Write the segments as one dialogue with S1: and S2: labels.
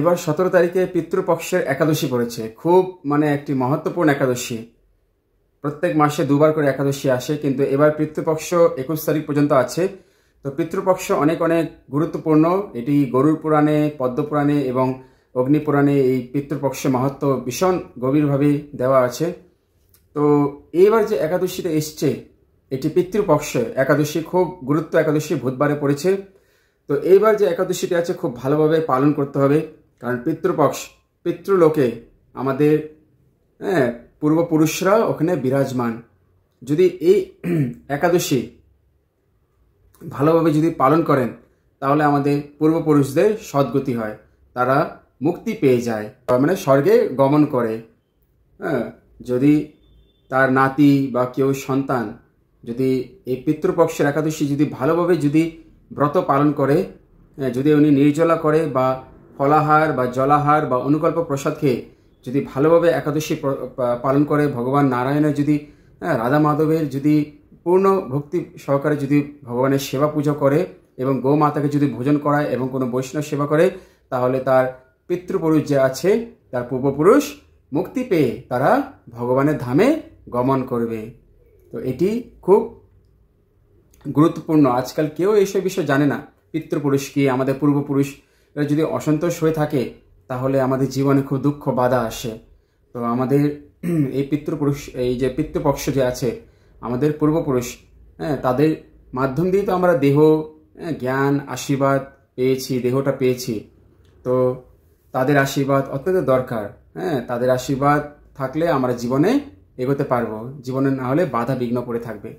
S1: এবার 17 তারিখে পিতৃপক্ষের একাদশী পড়েছে। খুব একটি মহত্বপূর্ণ একাদশী। প্রত্যেক মাসে দুবার করে একাদশী আসে, কিন্তু এবার পিতৃপক্ষ 21 তারিখ পর্যন্ত আছে। তো পিতৃপক্ষ অনেক অনেক গুরুত্বপূর্ণ। এটি গরুড় পুরাণে, পদ্ম পুরাণে এবং অগ্নি পুরাণে এই পিতৃপক্ষের মাহাত্ম্য ভীষণ গভীরভাবে দেওয়া আছে। তো এইবার যে একাদশীটা এসছে, এটি পিতৃপক্ষ একাদশী, খুব গুরুত্ব একাদশী, বুধবারে পড়েছে। তো এইবার যে একাদশীটি আছে খুব ভালোভাবে পালন করতে হবে, কারণ পিতৃপক্ষ, পিতৃলোকে আমাদের পূর্বপুরুষরা ওখানে বিরাজমান। যদি এই একাদশী ভালোভাবে যদি পালন করেন, তাহলে আমাদের পূর্বপুরুষদের সদ্গতি হয়, তারা মুক্তি পেয়ে যায়, স্বর্গে গমন করে। যদি তার নাতি বা কেউ সন্তান যদি এই পিতৃপক্ষের একাদশী যদি ভালোভাবে যদি ব্রত পালন করে, যদি উনি নির্জলা করে বা ফলাহার বা জলাহার বা অনুকল্প প্রসাদ খেয়ে যদি ভালোভাবে একাদশী পালন করে, ভগবান নারায়ণের যদি রাধা মাধবের যদি পূর্ণ ভক্তি সহকারে যদি ভগবানের সেবা পূজা করে এবং গো মাতাকে যদি ভোজন করায় এবং কোনো বৈষ্ণব সেবা করে, তাহলে তার পিতৃপুরুষ যে আছে, তার পূর্বপুরুষ মুক্তি পেয়ে তারা ভগবানের ধামে গমন করবে। তো এটি খুব গুরুত্বপূর্ণ। আজকাল কেউ এইসব বিষয় জানে না। পিতৃপুরুষ কি, আমাদের পূর্বপুরুষ যদি অসন্তোষ হয়ে থাকে, তাহলে আমাদের জীবনে খুব দুঃখ বাধা আসে। তো আমাদের এই পিতৃপুরুষ, এই যে পিতৃপক্ষ যে আছে, আমাদের পূর্বপুরুষ, তাদের মাধ্যম দিয়ে তো আমরা দেহ, জ্ঞান, আশীর্বাদ পেয়েছি, দেহটা পেয়েছি। তো তাদের আশীর্বাদ অত্যন্ত দরকার। তাদের আশীর্বাদ থাকলে আমরা জীবনে এগোতে পারবো, জীবনে না হলে বাধা বিঘ্ন পড়ে থাকবে।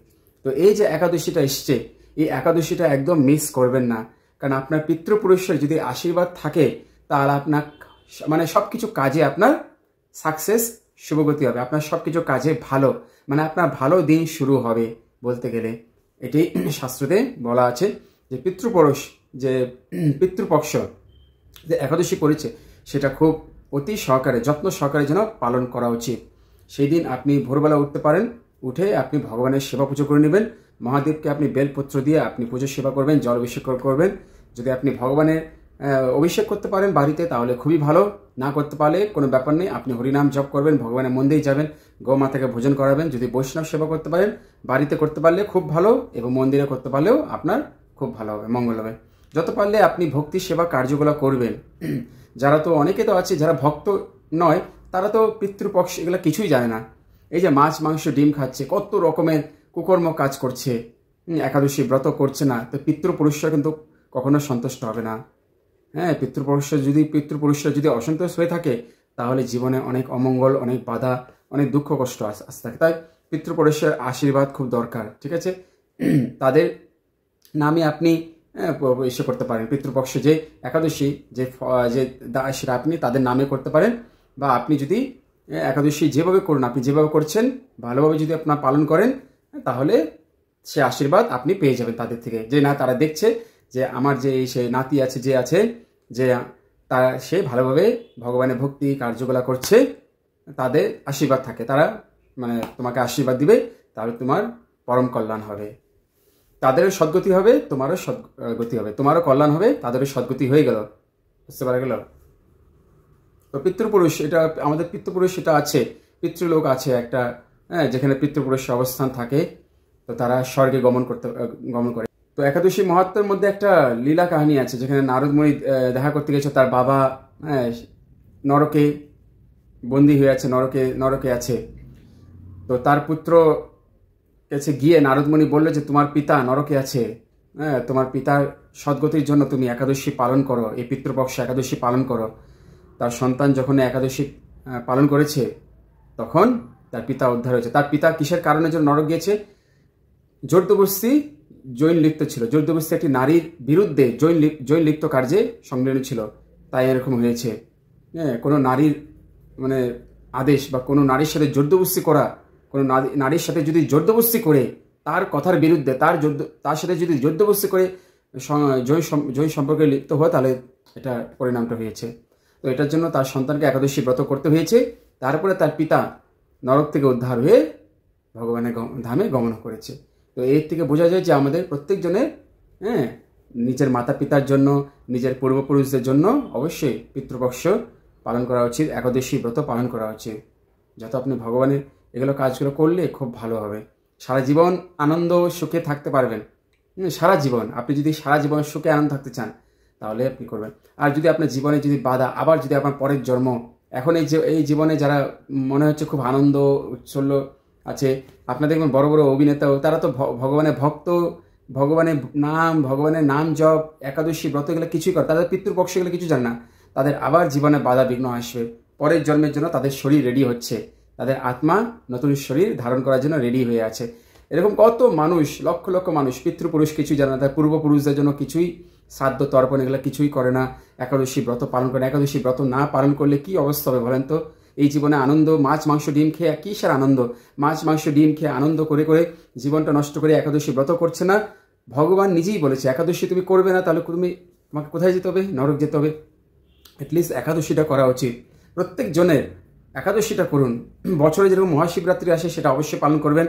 S1: তো এই যে একাদশীটা এসছে, এই একাদশীটা একদম মিস করবেন না, কারণ আপনার পিতৃপুরুষের যদি আশীর্বাদ থাকে, তাহলে আপনার সব কিছু কাজে আপনার সাকসেস, শুভগতি হবে, আপনার সব কিছু কাজে ভালো, আপনার ভালো দিন শুরু হবে বলতে গেলে। এটি শাস্ত্রতে বলা আছে যে পিতৃপুরুষ, যে পিতৃপক্ষ যে একাদশী করেছে, সেটা খুব অতি সহকারে, যত্ন সহকারে যেন পালন করা উচিত। সেই দিন আপনি ভোরবেলা উঠতে পারেন, উঠে আপনি ভগবানের সেবা পুজো করে নেবেন। মহাদেবকে আপনি বেলপত্র দিয়ে আপনি পুজো সেবা করবেন, জল অভিষেক করবেন। যদি আপনি ভগবানের অভিষেক করতে পারেন বাড়িতে, তাহলে খুবই ভালো। না করতে পারলে কোনো ব্যাপার নেই, আপনি হরিনাম জপ করবেন, ভগবানের মন্দিরে যাবেন, গৌমাতাকে ভোজন করাবেন। যদি বৈষ্ণব সেবা করতে পারেন, বাড়িতে করতে পারলে খুব ভালো, এবং মন্দিরে করতে পারলেও আপনার খুব ভালো হবে, মঙ্গল হবে। যত পারলে আপনি ভক্তি সেবা কার্যগুলো করবেন। যারা তো অনেকে তো আছে যারা ভক্ত নয়, তারা তো পিতৃপক্ষ এগুলো কিছুই জানে না। এই যে মাছ, মাংস, ডিম খাচ্ছে, কত রকমের কুকর্ম কাজ করছে, একাদশী ব্রত করছে না, তো পিতৃপুরুষরা কিন্তু কখনো সন্তুষ্ট হবে না। পিতৃপুরুষরা যদি অসন্তোষ হয়ে থাকে, তাহলে জীবনে অনেক অমঙ্গল, অনেক বাধা, অনেক দুঃখ কষ্ট আসতে থাকে। তাই পিতৃপুরুষের আশীর্বাদ খুব দরকার, ঠিক আছে? তাদের নামে আপনি এসে করতে পারেন। পিতৃপক্ষ যে একাদশী যে সেটা আপনি তাদের নামে করতে পারেন, বা আপনি যদি একাদশী যেভাবে করুন, আপনি যেভাবে করছেন ভালোভাবে যদি আপনার পালন করেন, তাহলে সে আশীর্বাদ আপনি পেয়ে যাবেন তাদের থেকে। যে না, তারা দেখছে যে আমার যে সে নাতি আছে, যে আছে, যে তারা সে ভালোভাবে ভগবানের ভক্তি কার্যকলা করছে, তাদের আশীর্বাদ থাকে, তারা তোমাকে আশীর্বাদ দিবে, তাহলে তোমার পরম কল্যাণ হবে, তাদেরও সদ্গতি হবে, তোমারও সদ্গতি হবে, তোমারও কল্যাণ হবে, তাদেরও সদ্গতি হয়ে গেল। বুঝতে পারা গেল? তো পিতৃপুরুষ, এটা আমাদের পিতৃপুরুষ এটা আছে, পিতৃলোক আছে একটা, যেখানে পিতৃপুরুষের অবস্থান থাকে, তো তারা স্বর্গে গমন করে। তো একাদশী মহাত্মের মধ্যে একটা লীলা কাহিনী আছে, যেখানে নারদ মুনি দেখা করতে গেছে, তার বাবা নরকে বন্দী হয়ে আছে, নরকে আছে। তো তার পুত্র কাছে গিয়ে নারদ মুনি বললো যে তোমার পিতা নরকে আছে, তোমার পিতার সদ্গতির জন্য তুমি একাদশী পালন করো, এই পিতৃপক্ষ একাদশী পালন করো। তার সন্তান যখন একাদশী পালন করেছে, তখন তার পিতা উদ্ধার হয়েছে। তার পিতা কিসের কারণে জন্য নরক গিয়েছে? জোরদবস্তি জৈন লিপ্ত ছিল, জোরদবস্তি একটি নারীর বিরুদ্ধে জৈন লিপ্ত কার্যে সংলগ্ন ছিল, তাই এরকম হয়েছে। কোনো নারীর আদেশ বা কোনো নারীর সাথে জোরদবস্তি করা, কোনো নারীর সাথে যদি জোরদবস্তি করে, তার কথার বিরুদ্ধে তার সাথে যদি জোরদবস্তি করে জৈন সম্পর্কে লিপ্ত হয়, তাহলে এটা পরিণামটা হয়েছে। তো এটার জন্য তার সন্তানকে একাদশী ব্রত করতে হয়েছে। তারপরে তার পিতা নরক থেকে উদ্ধার হয়ে ভগবানের ধামে গমন করেছে। তো এর থেকে বোঝা যায় যে আমাদের প্রত্যেকজনের নিজের মাতা পিতার জন্য, নিজের পূর্বপুরুষদের জন্য অবশ্যই পিতৃপক্ষ পালন করা উচিত, একাদশী ব্রত পালন করা উচিত। যত আপনি ভগবানের এগুলো কাজগুলো করলে খুব ভালো হবে। সারা জীবন আনন্দ সুখে থাকতে পারবেন। সারা জীবন আপনি যদি সারা জীবন সুখে আনন্দ থাকতে চান তাহলে আপনি করবেন। আর যদি আপনার জীবনে যদি বাধা, আবার যদি আপনার পরের জন্ম, এখন এই জীবনে যারা মনে হচ্ছে খুব আনন্দ উৎসল্ল আছে, আপনার দেখবেন বড় বড় অভিনেতাও, তারা তো ভগবানের ভক্ত, ভগবানের নাম জপ, একাদশী ব্রত এগুলো কিছুই করে, তাদের পিতৃপক্ষ এগুলো কিছু জানে না। তাদের আবার জীবনে বাধা বিঘ্ন আসবে, পরের জন্মের জন্য তাদের শরীর রেডি হচ্ছে, তাদের আত্মা নতুন শরীর ধারণ করার জন্য রেডি হয়ে আছে। এরকম কত মানুষ, লক্ষ লক্ষ মানুষ পিতৃপুরুষ কিছু জানে না, তার পূর্বপুরুষদের জন্য কিছুই শ্রাদ্ধ তর্পণ এগুলো কিছুই করে না, একাদশী ব্রত পালন করে। একাদশী ব্রত না পালন করলে কি অবস্থা হবে বলেন তো? এই জীবনে আনন্দ, মাছ মাংস ডিম খেয়ে কিসের আনন্দ? মাছ মাংস ডিম খেয়ে আনন্দ করে করে জীবনটা নষ্ট করে একাদশী ব্রত করছে না। ভগবান নিজেই বলেছে একাদশী তুমি করবে না, তাহলে তোমাকে কোথায় যেতে হবে? নরক যেতে হবে। অ্যাটলিস্ট একাদশীটা করা উচিত প্রত্যেক জনের। একাদশীটা করুন। বছরে যেরকম মহাশিবরাত্রি আসে সেটা অবশ্যই পালন করবেন।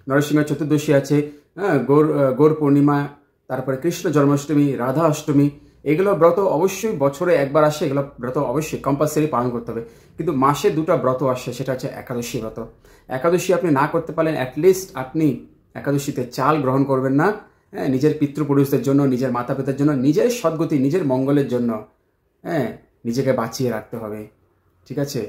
S1: নরসিংহ চতুর্দশী আছে, গৌর পূর্ণিমা, তারপরে কৃষ্ণ জন্মাষ্টমী, রাধা অষ্টমী, এগুলো ব্রত অবশ্যই বছরে একবার আসে, এগুলো ব্রত অবশ্যই কম্পালসারি পালন করতে হবে। কিন্তু মাসে 2টা ব্রত আসে, সেটা হচ্ছে একাদশী ব্রত। একাদশী আপনি না করতে পারলেন, অ্যাটলিস্ট আপনি একাদশীতে চাল গ্রহণ করবেন না। হ্যাঁ, নিজের পিতৃপুরুষদের জন্য, নিজের মাতা পিতার জন্য, নিজের সদ্গতি, নিজের মঙ্গলের জন্য নিজেকে বাঁচিয়ে রাখতে হবে। ঠিক আছে?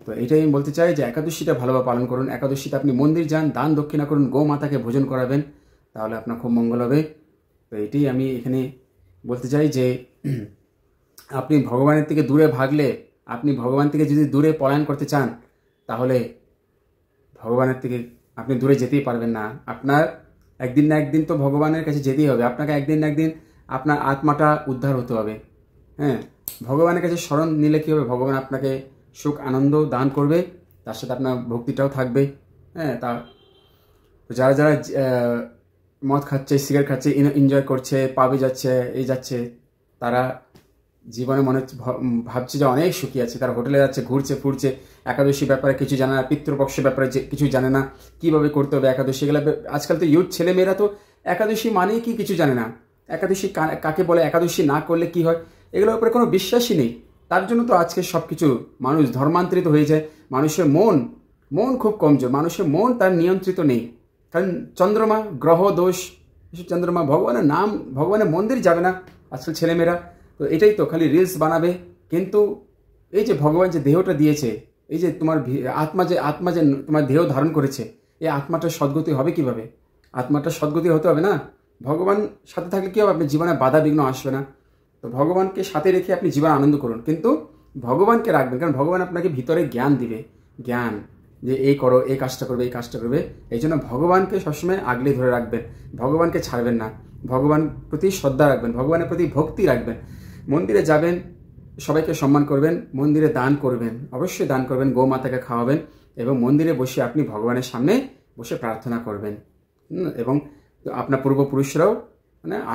S1: তো এইটাই আমি বলতে চাই যে একাদশীটা ভালোভাবে পালন করুন। একাদশীতে আপনি মন্দির যান, দান দক্ষিণা করুন, গো মাতাকে ভোজন করাবেন, তাহলে আপনার খুব মঙ্গল হবে। তো এটাই আমি এখানে বলতে চাই যে আপনি ভগবানের থেকে দূরে ভাগলে, আপনি ভগবান থেকে যদি দূরে পলায়ন করতে চান, তাহলে ভগবানের থেকে আপনি দূরে যেতেই পারবেন না। আপনার একদিন না একদিন তো ভগবানের কাছে যেতেই হবে। আপনাকে একদিন না একদিন আপনার আত্মাটা উদ্ধার হতে হবে। হ্যাঁ, ভগবানের কাছে শরণ নিলে কী হবে? ভগবান আপনাকে সুখ আনন্দ দান করবে, তার সাথে আপনার ভক্তিটাও থাকবে। হ্যাঁ, যারা যারা মদ খাচ্ছে, সিগারেট খাচ্ছে, এনজয় করছে, পাবে যাচ্ছে, যাচ্ছে, তারা জীবনে মনে ভাবছে যে অনেক সুখী আছে। তারা হোটেলে যাচ্ছে, ঘুরছে ফুরছে, একাদশী ব্যাপারে কিছু জানে না, পিতৃপক্ষের ব্যাপারে কিছু জানে না, কীভাবে করতে হবে একাদশী। এগুলো আজকাল তো ইউথ ছেলেমেয়েরা তো একাদশী মানেই কি কিছু জানে না। একাদশী কাকে বলে, একাদশী না করলে কি হয়, এগুলোর উপরে কোনো বিশ্বাসই নেই। তার জন্য তো আজকে সব কিছু মানুষ ধর্মান্তরিত হয়ে যায়। মানুষের মন খুব কমজোর, মানুষের মন তার নিয়ন্ত্রিত নেই। কারণ চন্দ্রমা, গ্রহ দোষ, চন্দ্রমা, ভগবানের নাম, ভগবানের মন্দির যাবে না আজকাল ছেলেমেয়েরা। তো এটাই তো, খালি রিলস বানাবে। কিন্তু এই যে ভগবান যে দেহটা দিয়েছে, এই যে তোমার আত্মা যে তোমার দেহ ধারণ করেছে, এই আত্মাটার সদ্গতি হবে কিভাবে? আত্মাটার সদ্গতি হতে হবে না? ভগবান সাথে থাকলে কি হবে? আপনার জীবনে বাধা বিঘ্ন আসবে না। তো ভগবানকে সাথে রেখে আপনি জীবন আনন্দ করুন, কিন্তু ভগবানকে রাখবেন। কারণ ভগবান আপনাকে ভিতরে জ্ঞান দিবে, জ্ঞান যে এই করো, এই কাজটা করবে, এই কাজটা করবে। এই জন্য ভগবানকে সবসময় আগলে ধরে রাখবেন, ভগবানকে ছাড়বেন না, ভগবান প্রতি শ্রদ্ধা রাখবেন, ভগবানের প্রতি ভক্তি রাখবেন। মন্দিরে যাবেন, সবাইকে সম্মান করবেন, মন্দিরে দান করবেন, অবশ্যই দান করবেন, গোমাতাকে খাওয়াবেন, এবং মন্দিরে বসে আপনি ভগবানের সামনে বসে প্রার্থনা করবেন। এবং আপনার পূর্বপুরুষরাও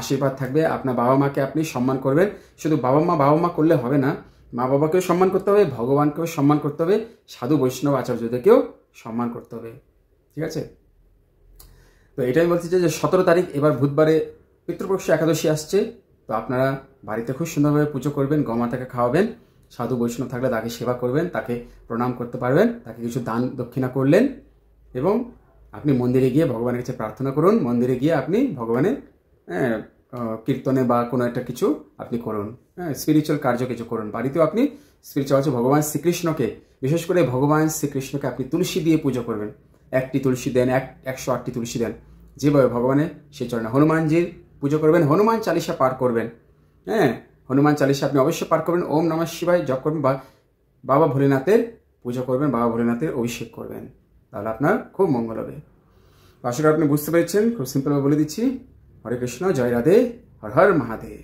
S1: আশীর্বাদ থাকবে। আপনার বাবা মাকে আপনি সম্মান করবেন। শুধু বাবা মা করলে হবে না, মা বাবাকেও সম্মান করতে হবে, ভগবানকেও সম্মান করতে হবে, সাধু বৈষ্ণব আচার্যদেরকেও সম্মান করতে হবে। ঠিক আছে? তো এটাই বলছি যে 17 তারিখ এবার বুধবারে পিতৃপক্ষ একাদশী আসছে। তো আপনারা বাড়িতে খুব সুন্দরভাবে পুজো করবেন, গোমাতাকে খাওয়াবেন, সাধু বৈষ্ণব থাকলে তাকে সেবা করবেন, তাকে প্রণাম করতে পারবেন, তাকে কিছু দান দক্ষিণা করলেন, এবং আপনি মন্দিরে গিয়ে ভগবানের কাছে প্রার্থনা করুন। মন্দিরে গিয়ে আপনি ভগবানের কীর্তনে বা কোনো একটা কিছু আপনি করুন, স্পিরিচুয়াল কার্য কিছু করুন। বাড়িতেও আপনি স্পিরিচুয়াল ভগবান শ্রীকৃষ্ণকে, বিশেষ করে ভগবান শ্রীকৃষ্ণকে আপনি তুলসী দিয়ে পুজো করবেন। 1টি তুলসী দেন, 108টি তুলসী দেন, যেভাবে ভগবানের সেই চরণে। হনুমানজির পুজো করবেন, হনুমান চালিসা পাঠ করবেন। হ্যাঁ, হনুমান চালিসা আপনি অবশ্যই পাঠ করবেন, ওম নমঃ শিবায় জপ করবেন, বা বাবা ভোলেনাথের পুজো করবেন, বাবা ভোলেনাথের অভিষেক করবেন, তাহলে আপনার খুব মঙ্গল হবে। আশা করি আপনি বুঝতে পেরেছেন। খুব সিম্পলভাবে বলে দিচ্ছি। হরে কৃষ্ণ, জয় রাধে, হর হর মহাদেব।